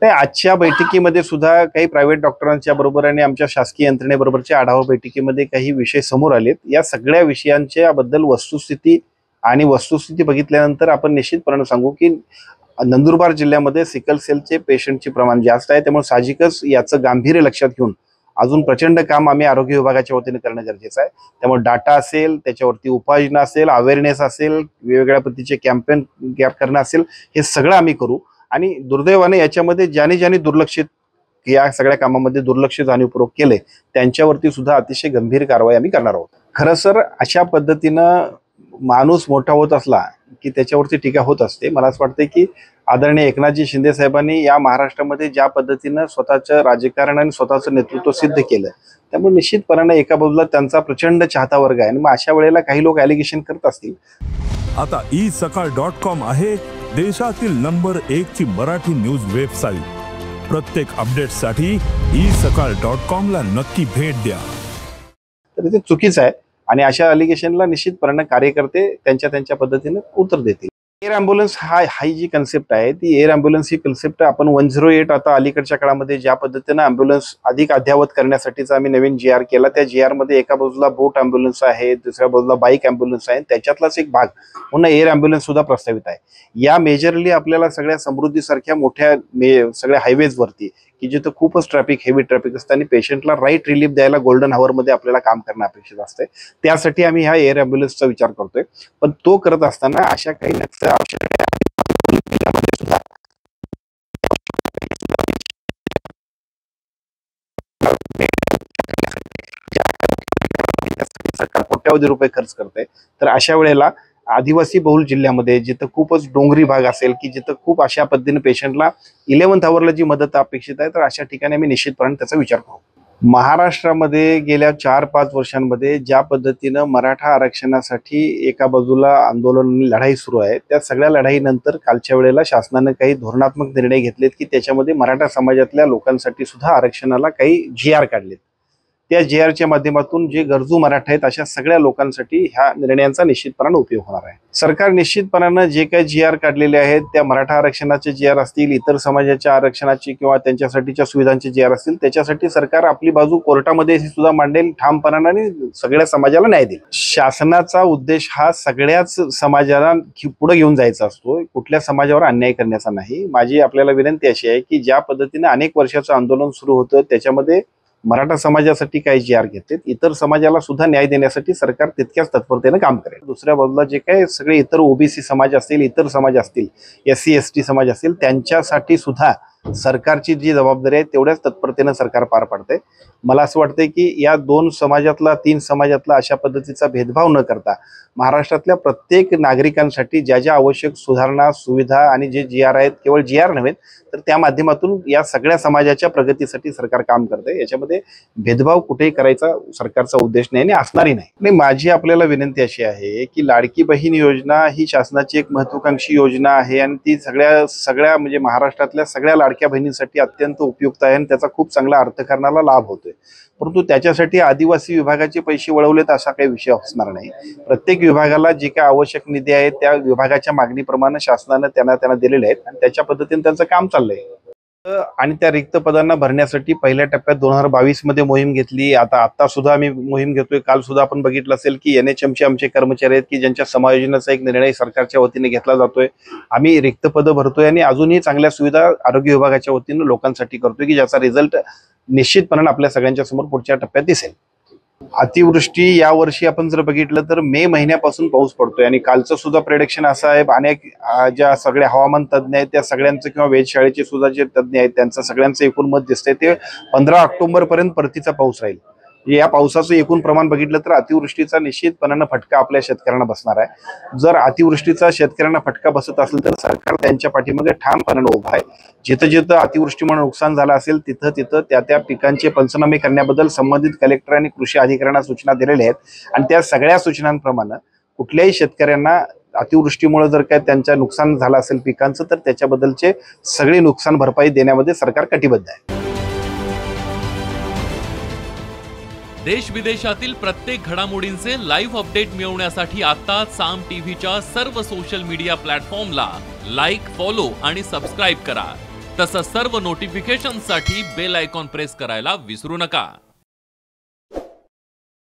नाही, आजच्या बैठकीमध्ये सुद्धा काही प्रायव्हेट डॉक्टरांच्या बरोबर आणि आमच्या शासकीय यंत्रणेबरोबरच्या आढावा बैठकीमध्ये काही विषय समोर आलेत। या सगळ्या विषयांच्या बद्दल वस्तुस्थिती बघितल्यानंतर आपण निश्चितपणे सांगू की नंदुरबार जिल्ह्यामध्ये सिकल सेलचे पेशंटचे प्रमाण जास्त आहे, त्यामुळे साहजिकच याचं गांभीर्य लक्षात घेऊन अजून प्रचंड काम आम्ही आरोग्य विभागाच्या वतीने करणं गरजेचं आहे। त्यामुळे डाटा असेल, त्याच्यावरती उपाययोजना असेल, अवेअरनेस असेल, वेगवेगळ्या पद्धतीचे कॅम्पेन करणं असेल, हे सगळं आम्ही करू। आणि दुर्दैवाने याच्यामध्ये ज्याने दुर्लक्षित या सगळ्या कामामध्ये दुर्लक्ष जाणीवपूर्वक केले त्यांच्यावरती सुद्धा अतिशय गंभीर कारवाई आम्ही करणार आहोत। खरं सर, अशा पद्धतीनं माणूस मोठा होत असला की त्याच्यावरती टीका होत असते। मला असं वाटतं की आदरणीय एकनाथजी शिंदे साहेबांनी या महाराष्ट्रामध्ये ज्या पद्धतीनं स्वतःचं राजकारण आणि स्वतःचं नेतृत्व सिद्ध केलं, त्यामुळे निश्चितपणाने एका बाजूला त्यांचा प्रचंड चाहता वर्ग आहे आणि मग अशा वेळेला काही लोक ॲलिगेशन करत असतील। आता isakal.com आहे देशातील नंबर 1 ची मराठी न्यूज वेबसाईट। प्रत्येक अपडेटसाठी isakal.com ला नक्की भेट द्या। तर ते चुकीचं आहे आणि अशा अलिगेशनला निश्चितपणे कार्यकर्ते त्यांच्या पद्धतीने उत्तर देतील। एअर ॲम्ब्युलन्स ही जी कन्सेप्ट आहे ती एअर ॲम्ब्युलन्स ही कन्सेप्ट आपण 108 आता अलीकडच्या काळामध्ये ज्या पद्धतीने ॲम्ब्युलन्स अधिक अद्यावत करण्यासाठीचा आम्ही नवीन GR केला, त्या GR मध्ये एका बाजूला बोट ॲम्ब्युलन्स आहे, दुसऱ्या बाजूला बाईक ॲम्ब्युलन्स आहे, त्याच्यातलाच एक भाग पुन्हा एअर ॲम्ब्युलन्स सुद्धा प्रस्तावित आहे। या मेजरली आपल्याला सगळ्या समृद्धीसारख्या मोठ्या सगळ्या हायवेजवरती की जिथं खूपच हेवी ट्रॅफिक असतं आणि पेशंटला राईट रिलीफ द्यायला गोल्डन हॉवरमध्ये आपल्याला काम करणं अपेक्षित असते, त्यासाठी आम्ही ह्या एअर ॲम्ब्युलन्सचा विचार करतोय। पण तो करत असताना अशा काही सरकार कोट्यावधी रुपये खर्च करते, तर अशा वेळेला आदिवासी बहुल जिल्ह्यामध्ये जिथं खूपच डोंगरी भाग असेल की जिथं खूप अशा पद्धतीने पेशंटला 11th आवरला जी मदत अपेक्षित आहे, तर अशा ठिकाणी आम्ही निश्चितपणे त्याचा विचार करू। महाराष्ट्रामध्ये गेल्या 4-5 वर्षांमध्ये ज्या पद्धतीनं मराठा आरक्षणासाठी एका बाजूला आंदोलन लढाई सुरू आहे, त्या सगळ्या लढाईनंतर कालच्या वेळेला शासनाने काही धोरणात्मक निर्णय घेतलेत की त्याच्यामध्ये मराठा समाजातल्या लोकांसाठी सुद्धा आरक्षणाला काही GR काढलेत। त्या GRच्या माध्यमातून जे गरजू मराठा आहेत अशा सगळ्या लोकांसाठी ह्या निर्णयांचा निश्चितपणाने उपयोग होणार आहे। सरकार निश्चितपणाने जे काही GR काढलेले आहेत त्या मराठा आरक्षणाचे GR असतील, इतर समाजाच्या आरक्षणाची किंवा त्यांच्यासाठीच्या सुविधांचे GR असतील, त्याच्यासाठी सरकार आपली बाजू कोर्टामध्ये सुद्धा मांडेल ठामपणाने आणि सगळ्या समाजाला न्याय देईल। शासनाचा उद्देश हा सगळ्याच समाजाला पुढे घेऊन जायचा असतो, कुठल्या समाजावर अन्याय करण्याचा नाही। माझी आपल्याला विनंती अशी आहे की ज्या पद्धतीने अनेक वर्षाचं आंदोलन सुरू होतं त्याच्यामध्ये मराठा समाजासाठी काही GR घेतलेत, इतर समाजाला सुद्धा न्याय देण्यासाठी सरकार तितक्याच तत्परतेने काम करेल। दुसऱ्या बाजूला जे काही सगळे इतर OBC समाज असतील, इतर समाज असतील, SC ST समाज असतील, त्यांच्यासाठी सुद्धा सरकारची जी जबाबदारी आहे तेवढ्याच तत्परतेने सरकार पार पाडते। मला असं वाटतंय की या 2 समाजातला 3 समाजातला अशा पद्धतीचा भेदभाव न करता महाराष्ट्रातल्या प्रत्येक नागरिकांसाठी ज्या ज्या आवश्यक सुधारणा सुविधा आणि जे GR आहेत, केवळ GR नव्हे तर त्या माध्यमातून या सगळ्या समाजाच्या प्रगतीसाठी सरकार काम करते। याच्यामध्ये भेदभाव कुठेही करायचा सरकारचा उद्देश नाही आणि असणारही नाही। माझी आपल्याला विनंती अशी आहे की लाडकी बहीण योजना ही शासनाची एक महत्त्वाकांक्षी योजना आहे आणि ती सगळ्या म्हणजे महाराष्ट्रातल्या सगळ्या लाडक्या बहिणींसाठी अत्यंत उपयुक्त आहे आणि त्याचा खूप चांगला अर्थकारणाला लाभ होतोय। परंतु त्याच्यासाठी आदिवासी विभागाचे पैसे वळवलेत असा काही विषय असणार नाही। प्रत्येक विभागाला जे काही आवश्यक निधी आहे त्या विभागाच्या मागणीप्रमाणे शासनाने त्यांना दिलेले आहेत आणि त्याच्या पद्धतीने त्यांचं काम चाललंय। आणि त्या रिक्त पदांना भरण्यासाठी पहिल्या टप्प्यात 2022 मध्ये मोहीम घेतली, आता सुद्धा आम्ही मोहीम घेतोय। काल सुद्धा आपण बघितलं असेल की NHMचे आमचे कर्मचारी आहेत की ज्यांच्या समायोजनाचा एक निर्णय सरकारच्या वतीने घेतला जातोय। आम्ही रिक्त पदं भरतोय आणि अजूनही चांगल्या सुविधा आरोग्य विभागाच्या वतीने लोकांसाठी करतोय की ज्याचा रिझल्ट निश्चितपणे आपल्या सगळ्यांच्या समोर पुढच्या टप्प्यात दिसेल। अतिवृष्टी यावर्षी आपण जर बघितलं तर मे महिन्यापासून पाऊस पडतोय आणि कालचं सुद्धा प्रेडिक्शन असं आहे, अनेक ज्या सगळ्या हवामान तज्ञ आहेत त्या सगळ्यांचं किंवा वेधशाळेचे सुद्धा जे तज्ञ आहेत त्यांचं सगळ्यांचं एकूण मत दिसतंय ते 15 ऑक्टोबर पर्यंत परतीचा पाऊस राहील। या पावसाचं एकूण प्रमाण बघितलं तर अतिवृष्टीचा निश्चितपणाने फटका आपल्या शेतकऱ्यांना बसणार आहे। जर अतिवृष्टीचा शेतकऱ्यांना फटका बसत असेल तर सरकार त्यांच्या पाठीमागे ठामपणाने उभा आहे। जिथं जिथं अतिवृष्टीमुळे नुकसान झालं असेल तिथं त्या पिकांचे पंचनामे करण्याबद्दल संबंधित कलेक्टर आणि कृषी अधिकाऱ्यांना सूचना दिलेल्या आहेत आणि त्या सगळ्या सूचनांप्रमाणे कुठल्याही शेतकऱ्यांना अतिवृष्टीमुळे जर काय त्यांचं नुकसान झालं असेल पिकांचं तर त्याच्याबद्दलचे सगळे नुकसान भरपाई देण्यामध्ये सरकार कटिबद्ध आहे। देश विदेशातील प्रत्येक घडामोडींचे लाईव्ह अपडेट मिळवण्यासाठी आता साम टीव्हीच्या सर्व सोशल मीडिया प्लॅटफॉर्मला लाईक, फॉलो आणि सबस्क्राईब करा। तसंच सर्व नोटिफिकेशनसाठी बेल आयकॉन प्रेस करायला विसरू नका.